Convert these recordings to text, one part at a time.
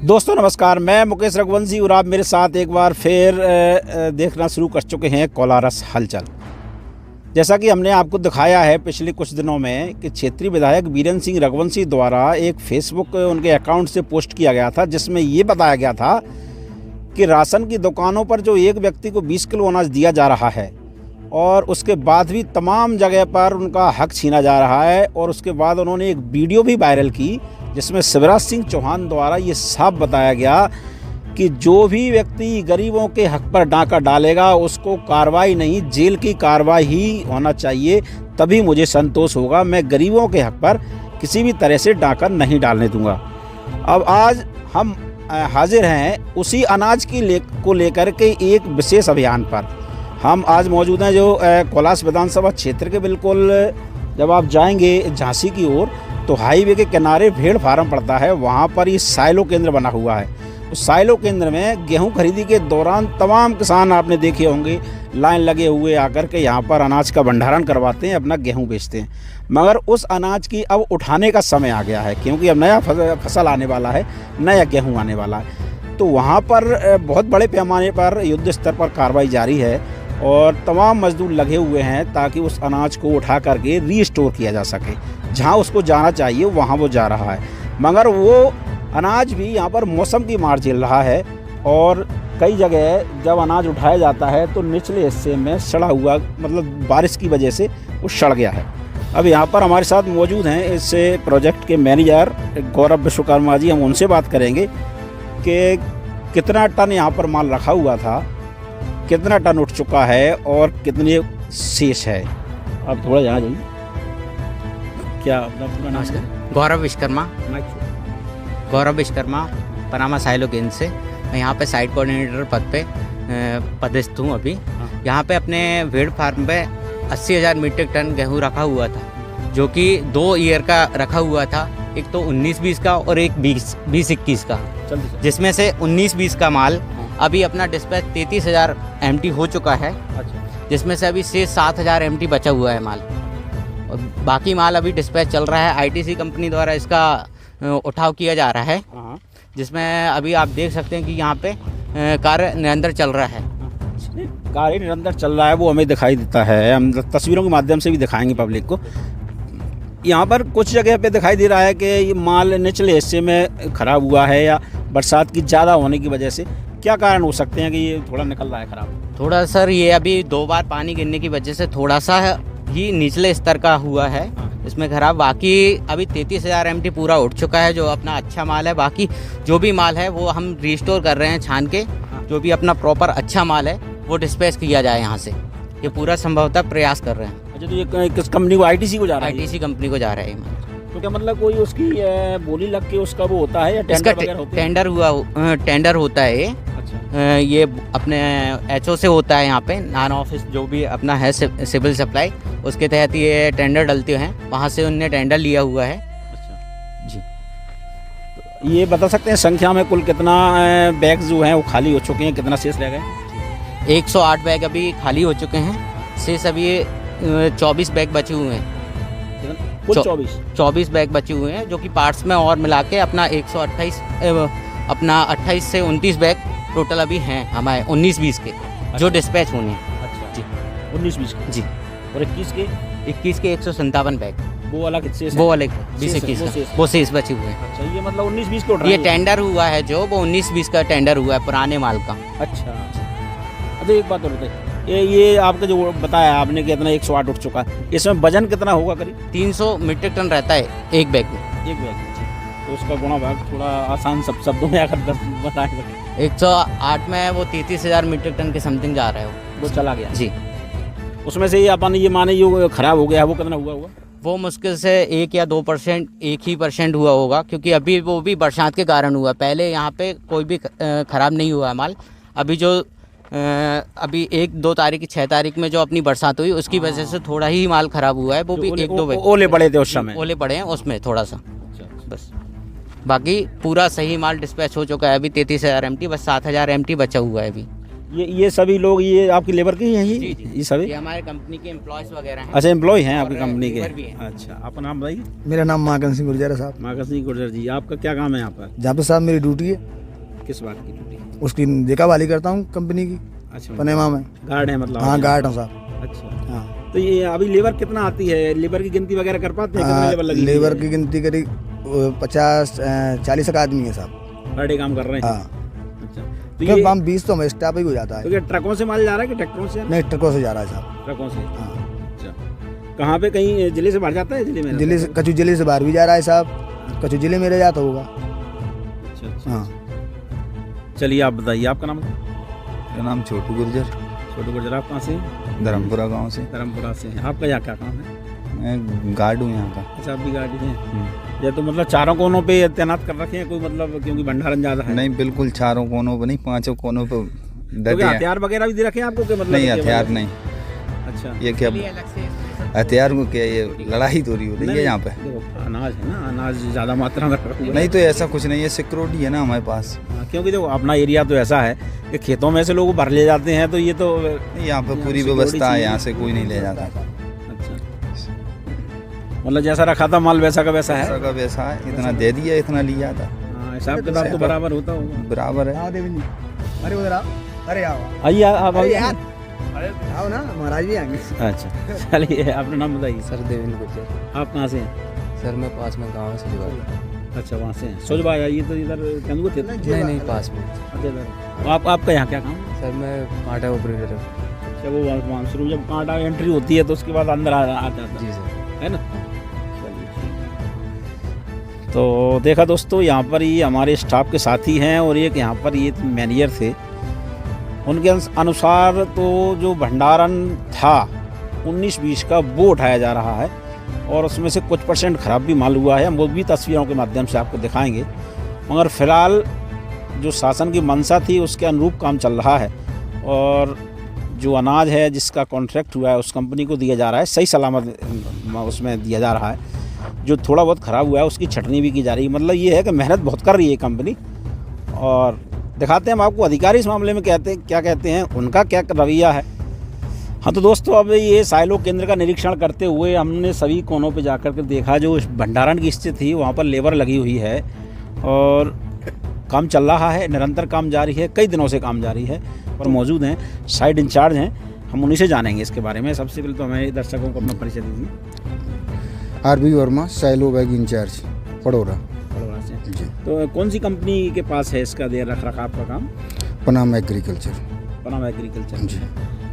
दोस्तों नमस्कार, मैं मुकेश रघुवंशी और आप मेरे साथ एक बार फिर देखना शुरू कर चुके हैं कोलारस हलचल। जैसा कि हमने आपको दिखाया है पिछले कुछ दिनों में कि क्षेत्रीय विधायक बीरेंद्र सिंह रघुवंशी द्वारा एक फेसबुक उनके अकाउंट से पोस्ट किया गया था, जिसमें ये बताया गया था कि राशन की दुकानों पर जो एक व्यक्ति को 20 किलो अनाज दिया जा रहा है और उसके बाद भी तमाम जगह पर उनका हक छीना जा रहा है। और उसके बाद उन्होंने एक वीडियो भी वायरल की जिसमें शिवराज सिंह चौहान द्वारा ये साफ बताया गया कि जो भी व्यक्ति गरीबों के हक पर डाका डालेगा उसको कार्रवाई नहीं, जेल की कार्रवाई ही होना चाहिए, तभी मुझे संतोष होगा। मैं गरीबों के हक पर किसी भी तरह से डाका नहीं डालने दूंगा। अब आज हम हाजिर हैं उसी अनाज को लेकर के एक विशेष अभियान पर। हम आज मौजूद हैं जो कोलास विधानसभा क्षेत्र के बिल्कुल जब आप जाएंगे झांसी की ओर तो हाईवे के किनारे भेड़ फार्म पड़ता है, वहाँ पर ये साइलो केंद्र बना हुआ है। उस साइलो केंद्र में गेहूं खरीदी के दौरान तमाम किसान आपने देखे होंगे लाइन लगे हुए आकर के यहाँ पर अनाज का भंडारण करवाते हैं, अपना गेहूं बेचते हैं। मगर उस अनाज की अब उठाने का समय आ गया है, क्योंकि अब नया फसल आने वाला है, नया गेहूँ आने वाला है। तो वहाँ पर बहुत बड़े पैमाने पर युद्ध स्तर पर कार्रवाई जारी है और तमाम मजदूर लगे हुए हैं ताकि उस अनाज को उठा करके रीस्टोर किया जा सके। जहां उसको जाना चाहिए वहां वो जा रहा है, मगर वो अनाज भी यहाँ पर मौसम की मार झेल रहा है। और कई जगह जब अनाज उठाया जाता है तो निचले हिस्से में सड़ा हुआ, मतलब बारिश की वजह से वो सड़ गया है। अब यहाँ पर हमारे साथ मौजूद हैं इस प्रोजेक्ट के मैनेजर गौरव विश्वकर्मा जी। हम उनसे बात करेंगे कि कितना टन यहाँ पर माल रखा हुआ था, कितना टन उठ चुका है और कितने शेष है। आप थोड़ा यहाँ जाइए। क्या अपना पूरा नाम है? गौरव विश्वकर्मा पनामा साइलो केंद्र से। मैं यहाँ पे साइट कोऑर्डिनेटर पद पे पदस्थ हूँ अभी। यहाँ पे अपने भेड़ फार्म पे 80,000 मीट्रिक टन गेहूँ रखा हुआ था, जो कि 2 ईयर का रखा हुआ था। एक तो 19-20 का और एक 20-21 का, जिसमें से 19-20 का माल अभी अपना डिस्पैच 33,000 MT हो चुका है। जिसमें से अभी से 7,000 MT बचा हुआ है माल, और बाकी माल अभी डिस्पैच चल रहा है। ITC कंपनी द्वारा इसका उठाव किया जा रहा है, जिसमें अभी आप देख सकते हैं कि यहाँ पे कार्य निरंतर चल रहा है। कार्य निरंतर चल रहा है, वो हमें दिखाई देता है। हम तस्वीरों के माध्यम से भी दिखाएंगे पब्लिक को। यहाँ पर कुछ जगह पे दिखाई दे रहा है कि ये माल निचले हिस्से में ख़राब हुआ है या बरसात की ज़्यादा होने की वजह से। क्या कारण हो सकते हैं कि ये थोड़ा निकल रहा है ख़राब? थोड़ा सर ये अभी 2 बार पानी गिरने की वजह से थोड़ा सा ही निचले स्तर का हुआ है इसमें ख़राब। बाकी अभी 33,000 MT पूरा उठ चुका है, जो अपना अच्छा माल है। बाकी जो भी माल है वो हम रिस्टोर कर रहे हैं छान के। जो भी अपना प्रॉपर अच्छा माल है वो डिस्पैच किया जाए यहाँ से, ये पूरा संभवतः प्रयास कर रहे हैं। अच्छा, तो ये किस कंपनी को? ITC को जा रहा है? ITC कंपनी को जा रहा है माल। तो क्या मतलब कोई उसकी बोली लग के उसका वो होता है या टेंडर वगैरह होता है? टेंडर होता है ये। ये अपने HO से होता है यहाँ पे, नान ऑफिस जो भी अपना है सिविल सप्लाई, उसके तहत ये टेंडर डलते हैं। वहाँ से उनने टेंडर लिया हुआ है। अच्छा जी। तो ये बता सकते हैं संख्या में कुल कितना बैग जो हैं वो खाली हो चुके हैं, कितना शेष रह गए? 108 बैग अभी खाली हो चुके हैं, शेष अभी 24 बैग बचे हुए हैं। 24 बैग बचे हुए हैं, जो कि पार्ट्स में और मिला के अपना 128 अपना 28 से 29 बैग टोटल अभी हैं हमारे 19-20 के। अच्छा। जो डिस्पैच होने हैं। अच्छा जी, 19-20 के जी। और 21 के 157 बैग। वो वाला कितने? वो वाले 20-21 का वो शेष बचे हुए हैं। अच्छा, ये मतलब 19-20 के उठ रहे हैं। ये टेंडर हुआ है जो, वो 19-20 का टेंडर हुआ है पुराने माल का। अच्छा, तो एक बात और बताइए, ये आपका जो बताया आपने कि इतना 108 उठ चुका है, इसमें वजन कितना होगा? करीब 300 मीट्रिक टन रहता है एक बैग में। एक बैग। तो उसका गुणा भाग थोड़ा आसान शब्दों में अगर बताएं। 108 में वो 33,000 मीट्रिक टन के समथिंग जा रहा है वो चला गया जी। उसमें से ये अपन ये माने जो खराब हो गया है वो कितना हुआ? वो मुश्किल से 1 या 2%, 1% हुआ होगा, क्योंकि अभी वो भी बरसात के कारण हुआ। पहले यहाँ पे कोई भी ख़राब नहीं हुआ है माल। अभी जो अभी 1-2 तारीख 6 तारीख में जो अपनी बरसात हुई उसकी वजह से थोड़ा ही माल ख़राब हुआ है। वो भी 1-2 ओले पड़े थे उस समय, ओले पड़े हैं उसमें थोड़ा सा बस। बाकी पूरा सही माल डिस्पैच हो चुका है। अभी 33,000 MT, बस 7,000 MT बचा हुआ है अभी। ये सभी लोग ये आपकी लेबर की हैं जी, ये जी। ये सभी? ये हमारे कंपनी के एम्प्लॉयज वगैरह हैं। अच्छा, एम्प्लॉय हैं आपकी और कंपनी के? लेबर भी हैं। अच्छा, आपका नाम बताइए। मेरा नाम माकन सिंह गुर्जर है साहब। माकन सिंह गुर्जर जी, आपका क्या काम है यहाँ पर? जहाँ पे साहब मेरी ड्यूटी है, किस बात की ड्यूटी? उसकी देखभाली करता हूँ कंपनी की, अच्छा, पनेमा में। गार्ड है मतलब? हाँ, गार्ड हूँ साहब। अच्छा, हाँ, तो ये अभी लेबर कितना आती है? लेबर की गिनती वगैरह कर पाते हैं? कितने लेबर लगी हुई लेबर है? की गिनती करीब 50-40 तक आदमी है साहब। पर डे काम कर रहे हैं? हाँ, अच्छा, तो तो ये हम 20 तो हमें स्टाफ ही हो जाता तो है। क्या ट्रकों से माल जा रहा है कि ट्रैक्टरों से? नहीं, ट्रकों से जा रहा है साहब। ट्रकों से। हाँ, अच्छा, कहाँ पे कहीं जिले से बाहर जाता है? जिले में? जिले से, कचू जिले से बाहर भी जा रहा है साहब। कचू जिले में रह जाता होगा। अच्छा अच्छा, हाँ, चलिए आप बताइए, आपका नाम? मेरा नाम छोटू गुर्जर, छोटू गुर्जर। आप कहाँ से? धर्मपुरा गांव से। धर्मपुरा से हैं। आपका यहाँ क्या काम है? मैं गार्ड हूँ यहाँ का। अच्छा, आप भी गाड़ी हैं? ये तो मतलब चारों कोनों पे तैनात कर रखे हैं कोई, मतलब क्योंकि भंडारण ज़्यादा है? नहीं, बिल्कुल चारों कोनों पे नहीं, पांचों कोनों पे तो डटे क्या हैं। हथियार वगैरह भी दे रखे हैं आपको कि मतलब? नहीं, कि हथियार मतलब- नहीं। अच्छा, ये क्या लिए अलग से हथियार को क्या, ये लड़ाई थोड़ी हो रही है यहाँ पे? देखो, अनाज है ना, अनाज ज़्यादा मात्रा में रखा हुआ है। नहीं, तो ऐसा कुछ नहीं है, सिक्योरिटी है ना हमारे पास। हाँ, क्योंकि देखो अपना एरिया तो ऐसा है कि खेतों में से लोग भर ले जाते हैं, तो ये तो यहाँ पे पूरी security व्यवस्था है, चाहिए। यहाँ से कोई नहीं ले जाता। अच्छा, मतलब जैसा रखा था माल वैसा का वैसा ऐसा है? का वैसा है, इतना दे दिया, इतना लिया था, हाँ, हिसाब किताब तो बराबर होता होगा। बराबर है। आओ देवेंद्र जी, अरे उधर आओ, अरे आओ, आइए आप अरे आइए। यार, आओ ना, महाराज भी आएंगे। अच्छा, चलिए अपना नाम बताइए। सर देवेंद्र गुर्जर। आप कहाँ से हैं? सर मैं पास में गाँव से जुड़ा। अच्छा, वहाँ से हैं। सुलभा, ये तो इधर तेंदुआ थे? नहीं पास में। अच्छा, इधर। तो आपका यहाँ क्या काम है? सर मैं कांटा ऑपरेटर हूँ। अच्छा, वो वहाँ शुरू जब कांटा एंट्री होती है तो उसके बाद अंदर आ जाता है, जी सर। है ना? चलिए, ठीक। तो देखा दोस्तों, यहाँ पर ये हमारे स्टाफ के साथी हैं और एक यहाँ पर ये मैनेजर थे। उनके अनुसार तो जो भंडारण था 19-20 का वो उठाया जा रहा है और उसमें से कुछ % खराब भी माल हुआ है। हम वो भी तस्वीरों के माध्यम से आपको दिखाएंगे, मगर फ़िलहाल जो शासन की मंशा थी उसके अनुरूप काम चल रहा है और जो अनाज है जिसका कॉन्ट्रैक्ट हुआ है उस कंपनी को दिया जा रहा है, सही सलामत उसमें दिया जा रहा है। जो थोड़ा बहुत ख़राब हुआ है उसकी छटनी भी की जा रही है। मतलब ये है कि मेहनत बहुत कर रही है कंपनी। और दिखाते हैं हम आपको अधिकारी इस मामले में क्या कहते हैं, उनका क्या रवैया है। हाँ तो दोस्तों, अब ये साइलो केंद्र का निरीक्षण करते हुए हमने सभी कोनों पे जाकर के देखा जो भंडारण की स्थिति थी, वहाँ पर लेबर लगी हुई है और काम चल रहा है, निरंतर काम जारी है, कई दिनों से काम जारी है। और मौजूद हैं साइड इंचार्ज हैं, हम उन्हीं से जानेंगे इसके बारे में। सबसे पहले तो हमें दर्शकों को अपना परिचय दीजिए। RB Verma, silo bag in charge, Padora. Baroda से। जी, तो कौन सी कंपनी के पास है इसका रख रखाव का काम? Panama agriculture. Panama agriculture. जी।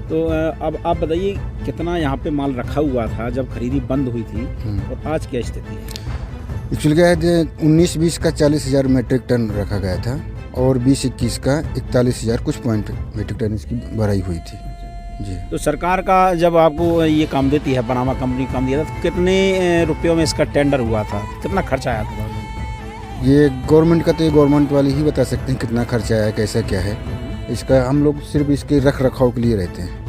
तो अब आप बताइए कितना यहाँ पे माल रखा हुआ था जब खरीदी बंद हुई थी और आज क्या स्थिति है? एक्चुअली क्या है, 19-20 का 40,000 मीट्रिक टन रखा गया था और 20-21 का 41,000 कुछ पॉइंट मीट्रिक टन इसकी भराई हुई थी। जी, तो सरकार का जब आपको ये काम देती है, पनामा कंपनी काम दिया था, तो कितने रुपयों में इसका टेंडर हुआ था, कितना खर्चा आया था? ये गवर्नमेंट का तो ये गवर्नमेंट वाले ही बता सकते हैं कितना खर्चा आया, कैसा क्या है। इसका हम लोग सिर्फ इसके रख रखाव के लिए रहते हैं।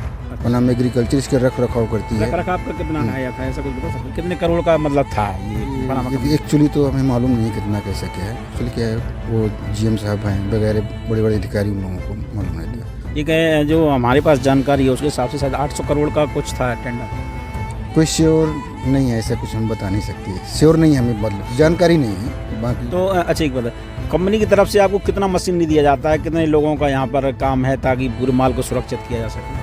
पनामा एग्रीकल्चर इसके रख रखाव करती है। रख रखाव का कितना आया था, ऐसा कुछ बता सकते हैं? कितने करोड़ का मतलब था ये पनामा कंपनी? एक्चुअली तो हमें मालूम नहीं है कितना कैसा क्या है। एक्चुअली क्या है, वो GM साहब हैं वगैरह बड़े बड़े अधिकारी, उन लोगों को मालूम रहता है। ये कहे जो हमारे पास जानकारी है उसके हिसाब से शायद 800 करोड़ का कुछ था टेंडर। कोई श्योर नहीं है, ऐसा कुछ हम बता नहीं सकते, श्योर नहीं है, हमें मतलब जानकारी नहीं है बाकी। तो अच्छा एक बात, कंपनी की तरफ से आपको कितना मशीनरी दिया जाता है, कितने लोगों का यहाँ पर काम है ताकि पूरे माल को सुरक्षित किया जा सके?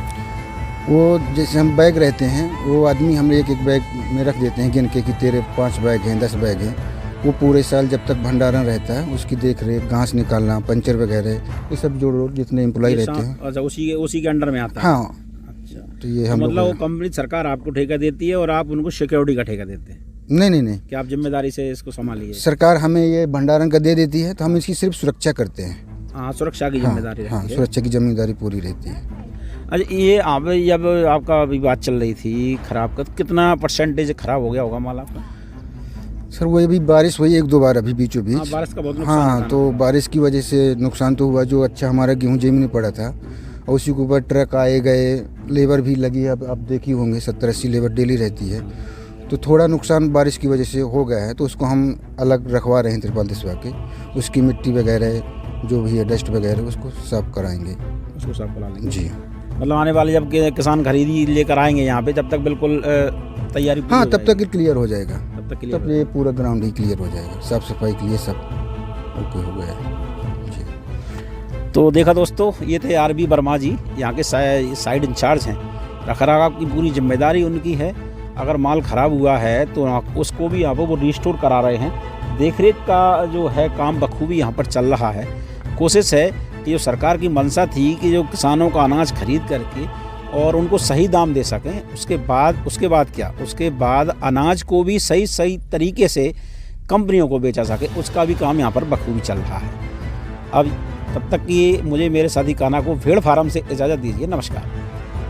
वो जैसे हम बैग रहते हैं, वो आदमी हम एक बैग में रख देते हैं गिन के कि तेरे 5 बैग हैं, 10 बैग हैं। वो पूरे साल जब तक भंडारण रहता है उसकी देख रेख, घास निकालना, पंचर वगैरह, ये सब जोड़ जितने एम्प्लॉय रहते हैं। अच्छा, उसी के अंडर में आता है? हाँ, अच्छा, तो ये तो हम मतलब वो लोग कंपनी सरकार आपको ठेका देती है और आप उनको सिक्योरिटी का ठेका देते हैं नहीं, कि आप जिम्मेदारी से इसको संभालिए? सरकार हमें ये भंडारण का दे देती है तो हम इसकी सिर्फ सुरक्षा करते हैं। हाँ, सुरक्षा की हाँ, जिम्मेदारी हाँ, रहती है। सुरक्षा की जिम्मेदारी पूरी रहती है। अच्छा, ये आप जब आपका अभी बात चल रही थी खराब का, तो कितना % खराब हो गया होगा माल आपका? सर वो अभी बारिश हुई 1-2 बार अभी बीचों हाँ, बीच। बारिश का बहुत नुकसान हाँ, हुआ तो बारिश की वजह से नुकसान तो हुआ। जो अच्छा हमारा गेहूँ जमीन में पड़ा था और उसी के ऊपर ट्रक आए गए, लेबर भी लगी। अब आप देखी होंगे 70-80 लेबर डेली रहती है, तो थोड़ा नुकसान बारिश की वजह से हो गया है। तो उसको हम अलग रखवा रहे हैं तिरपाल दिसवा के, उसकी मिट्टी वगैरह जो भी है डस्ट वगैरह उसको साफ कराएंगे। उसको साफ करा लेंगे जी मतलब आने वाले जब किसान खरीदी लेकर आएंगे यहाँ पे तब तक बिल्कुल तैयारी पूरी हाँ, हो तब तक जाएगी। ये क्लियर हो जाएगा। तब तक क्लियर तब ये पूरा ग्राउंड ही क्लियर हो जाएगा, साफ सफाई के लिए सब ओके हो गया है। जी तो देखा दोस्तों, ये थे आरबी वर्मा जी, यहाँ के साइड इंचार्ज हैं। रखरखाव की पूरी जिम्मेदारी उनकी है। अगर माल ख़राब हुआ है तो उसको भी यहाँ पर वो रिस्टोर करा रहे हैं। देखरेख का जो है काम बखूबी यहाँ पर चल रहा है। कोशिश है कि जो सरकार की मंशा थी कि जो किसानों का अनाज खरीद करके और उनको सही दाम दे सकें, उसके बाद अनाज को भी सही तरीके से कंपनियों को बेचा सके, उसका भी काम यहाँ पर बखूबी चल रहा है। अब तब तक कि मुझे मेरे साथी कान्हा को भेड़ फार्म से इजाज़त दीजिए। नमस्कार।